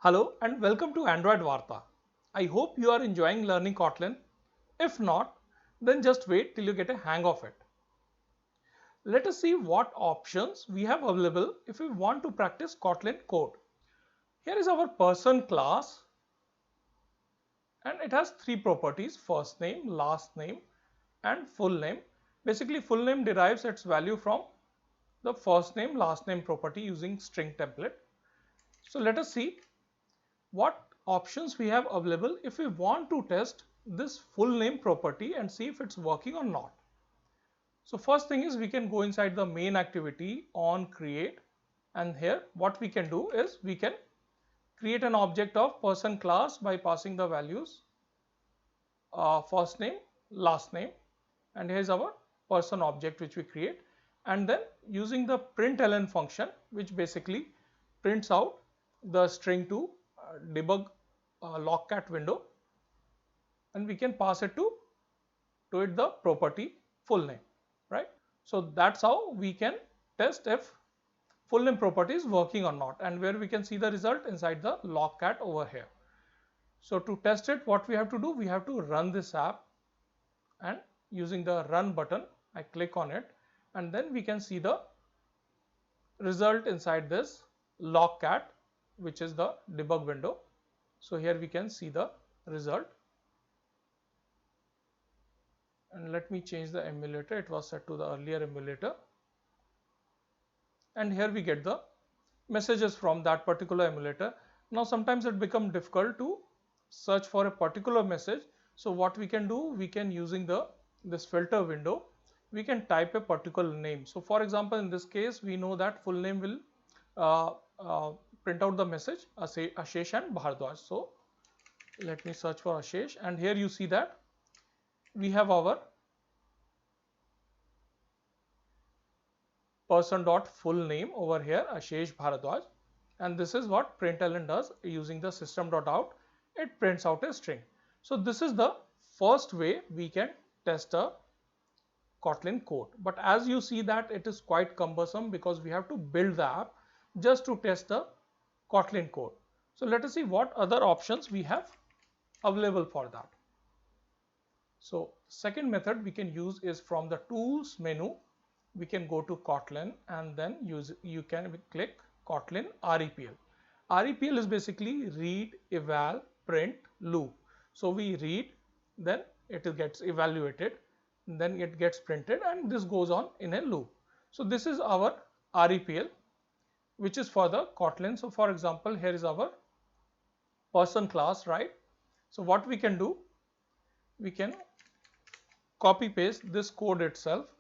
Hello and welcome to Android Varta. I hope you are enjoying learning Kotlin. If not, then just wait till you get a hang of it. Let us see what options we have available if we want to practice Kotlin code. Here is our person class and it has three properties: first name, last name and full name. Basically full name derives its value from the first name last name property using string template. So let us see what options we have available if we want to test this full name property and see if it's working or not. So first thing is we can go inside the main activity on create, and here what we can do is we can create an object of person class by passing the values first name, last name, and here's our person object which we create, and then using the println function which basically prints out the string to debug logcat window, and we can pass it to it the property full name, right? So that's how we can test if full name property is working or not, and where we can see the result inside the logcat over here. So to test it, what we have to do, we have to run this app, and using the run button I click on it, and then we can see the result inside this logcat, which is the debug window. So here we can see the result, and let me change the emulator. It was set to the earlier emulator, and here we get the messages from that particular emulator. Now sometimes it becomes difficult to search for a particular message, so what we can do, we can using this filter window, we can type a particular name. So for example, in this case we know that full name will uh, print out the message Ashish and Bhardwaj. So let me search for Ashish, and here you see that we have our person dot full name over here, Ashish Bharadwaj, and this is what println does. Using the system dot out, it prints out a string. So this is the first way we can test a Kotlin code, but as you see that it is quite cumbersome because we have to build the app just to test the Kotlin code. So let us see what other options we have available for that. So second method we can use is from the tools menu. We can go to Kotlin and then you can click Kotlin REPL. REPL is basically read, eval, print, loop. So we read, then it gets evaluated, then it gets printed, and this goes on in a loop. So this is our REPL, which is for the Kotlin. So for example, here is our person class, right? So what we can do, we can copy paste this code itself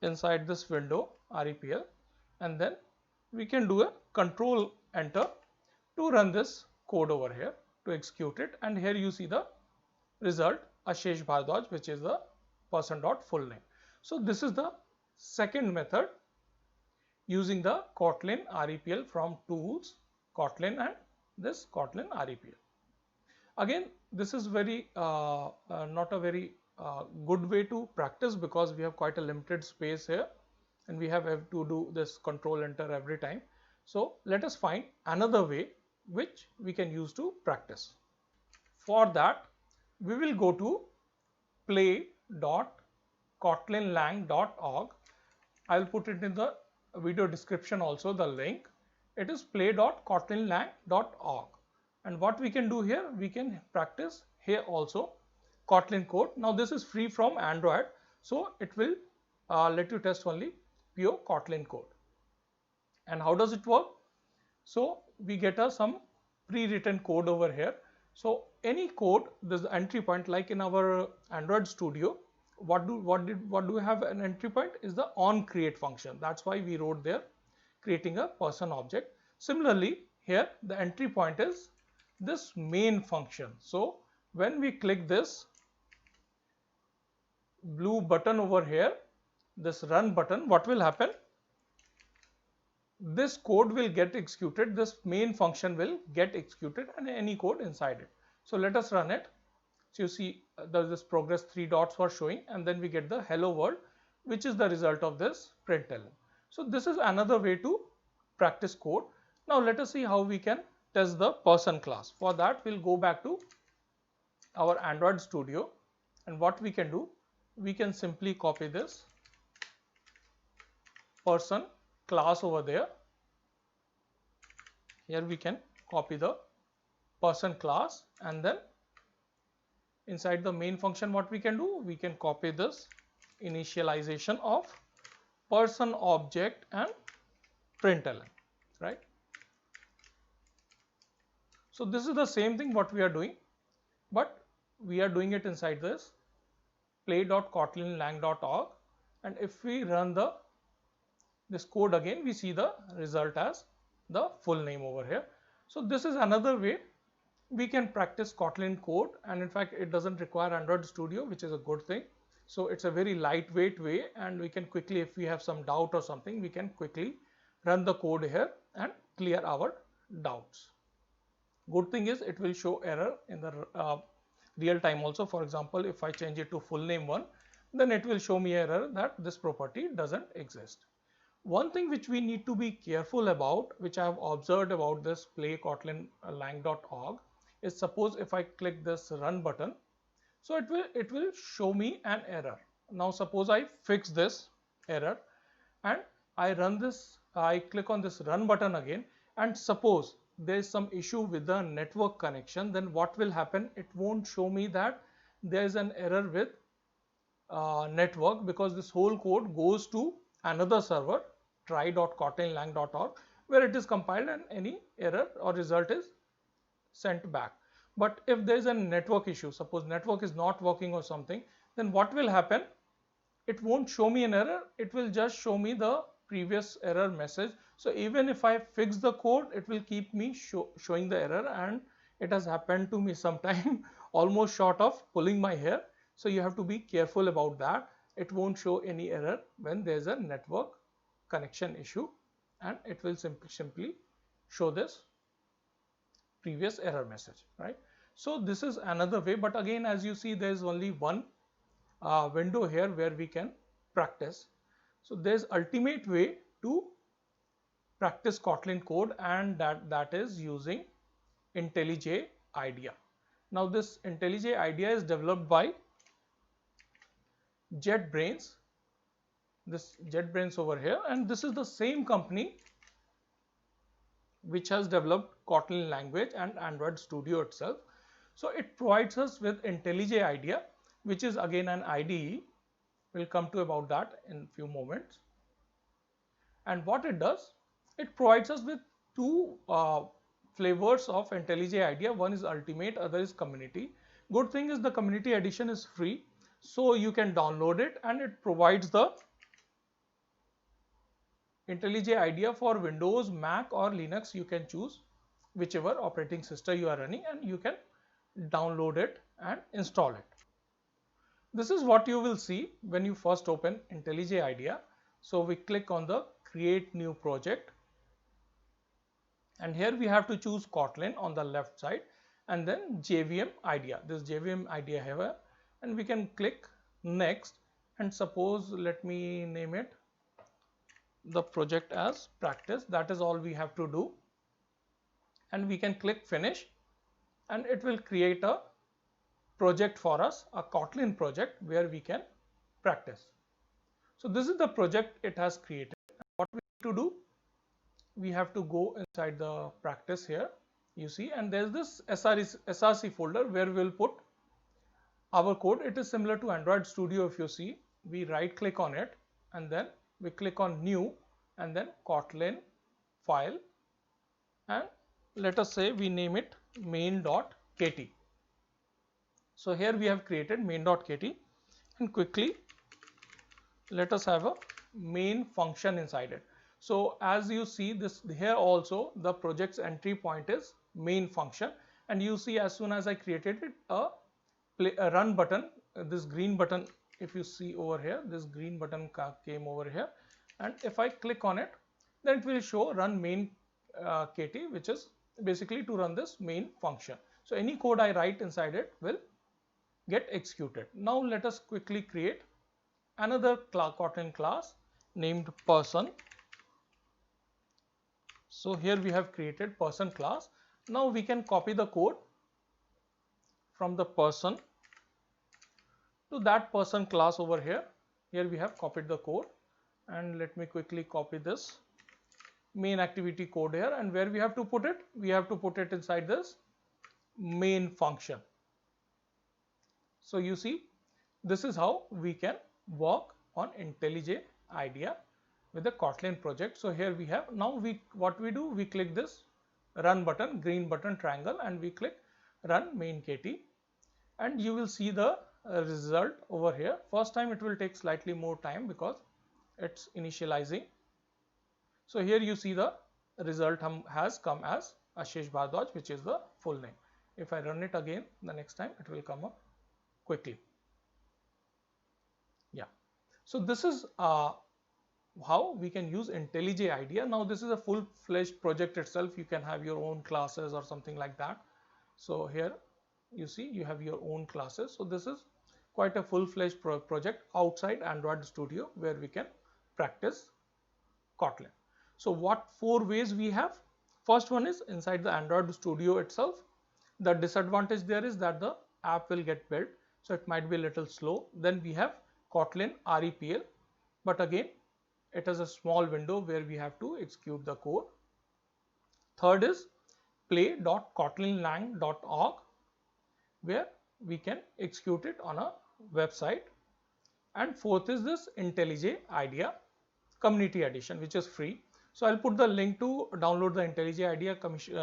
inside this window REPL, and then we can do a control enter to run this code over here to execute it, and here you see the result Ashish Bhardwaj, which is the person dot full name. So this is the second method using the Kotlin REPL from tools, Kotlin, and this Kotlin REPL. Again, this is very not a very good way to practice because we have quite a limited space here, and we have to do this control enter every time. So let us find another way which we can use to practice. For that, we will go to play.kotlinlang.org. I will put it in the video description also, the link. It is play.kotlinlang.org, and what we can do here, we can practice here also Kotlin code. Now this is free from Android, so it will let you test only pure Kotlin code. And how does it work? So we get some pre-written code over here. So any code, there's the entry point, like in our Android Studio, what do we have an entry point is the on create function. That's why we wrote there creating a person object. Similarly here the entry point is this main function. So when we click this blue button over here, this run button, what will happen? This code will get executed, this main function will get executed, and any code inside it. So let us run it. So you see this progress 3 dots were showing, and then we get the hello world, which is the result of this println. So this is another way to practice code. Now let us see how we can test the person class. For that, we'll go back to our Android Studio, and what we can do, we can simply copy this person class over there. Here we can copy the person class, and then inside the main function, what we can do, we can copy this initialization of person object and println, right? So this is the same thing what we are doing, but we are doing it inside this play.kotlinlang.org, and if we run this code again, we see the result as the full name over here. So this is another way we can practice Kotlin code, and in fact it doesn't require Android Studio, which is a good thing. So it's a very lightweight way, and we can quickly, if we have some doubt or something, we can quickly run the code here and clear our doubts. Good thing is it will show error in the real time also. For example, if I change it to full name 1, then it will show me error that this property doesn't exist. One thing which we need to be careful about, which I have observed about this play.kotlinlang.org, is suppose if I click this run button, so it will show me an error. Now suppose I fix this error and I run this, I click on this run button again, and suppose there is some issue with the network connection, then what will happen? It won't show me that there is an error with network, because this whole code goes to another server, try.kotlinlang.org, where it is compiled and any error or result is sent back. But if there is a network issue, suppose network is not working or something, then what will happen? It won't show me an error, it will just show me the previous error message. So even if I fix the code, it will keep me showing the error, and it has happened to me sometime almost short of pulling my hair. So you have to be careful about that. It won't show any error when there is a network connection issue, and it will simply show this previous error message, right? So this is another way, but again, as you see, there is only one window here where we can practice. So there's ultimate way to practice Kotlin code, and that is using IntelliJ IDEA. Now this IntelliJ IDEA is developed by JetBrains, this JetBrains over here, and this is the same company which has developed Kotlin language and Android Studio itself. So it provides us with IntelliJ IDEA, which is again an IDE. We'll come to about that in a few moments. And what it does, it provides us with two flavors of IntelliJ IDEA. One is Ultimate, other is Community. Good thing is the Community edition is free, so you can download it, and it provides the IntelliJ IDEA for Windows, Mac or Linux. You can choose whichever operating system you are running, and you can download it and install it. This is what you will see when you first open IntelliJ IDEA. So we click on the create new project, and here we have to choose Kotlin on the left side, and then JVM IDEA, this JVM IDEA here, and we can click next, and suppose let me name it the project as practice. That is all we have to do, and we can click finish, and it will create a project for us, a Kotlin project where we can practice. So this is the project it has created. What we need to do, we have to go inside the practice here, you see, and there's this SRC folder where we'll put our code. It is similar to Android Studio. If you see, we right click on it, and then we click on new, and then Kotlin file, and let us say we name it main.kt. So here we have created main.kt, and quickly let us have a main function inside it. So as you see, this here also the project's entry point is main function, and you see as soon as I created it, a run button, this green button, if you see over here, this green button came over here, and if I click on it, then it will show run main kt, which is basically to run this main function. So any code I write inside it will get executed. Now let us quickly create another Kotlin class named person. So here we have created person class. Now we can copy the code from the person to that person class over here. Here we have copied the code, and let me quickly copy this main activity code here, and where we have to put it? We have to put it inside this main function. So you see, this is how we can work on IntelliJ IDEA with the Kotlin project. So here we have, now what we do, we click this run button, green button triangle, and we click run main KT, and you will see the result over here. First time it will take slightly more time because it's initializing. So here you see the result has come as Ashish Bhardwaj, which is the full name. If I run it again the next time, it will come up quickly. Yeah. So this is how we can use IntelliJ IDEA. Now this is a full-fledged project itself. You can have your own classes or something like that. So here you see you have your own classes. So this is quite a full-fledged project outside Android Studio where we can practice Kotlin. So what 4 ways we have? First one is inside the Android Studio itself. The disadvantage there is that the app will get built, so it might be a little slow. Then we have Kotlin REPL, but again it is a small window where we have to execute the code. Third is play.kotlinlang.org, where we can execute it on a website. And fourth is this IntelliJ IDEA Community Edition, which is free. So I'll put the link to download the IntelliJ IDEA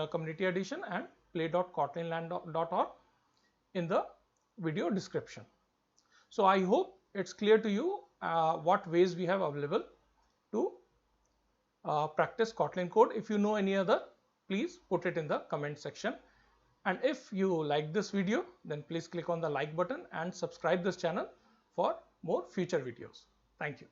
Community Edition and play.kotlinlang.org in the video description. So I hope it's clear to you what ways we have available to practice Kotlin code. If you know any other, please put it in the comment section. And if you like this video, then please click on the like button and subscribe this channel for more future videos. Thank you.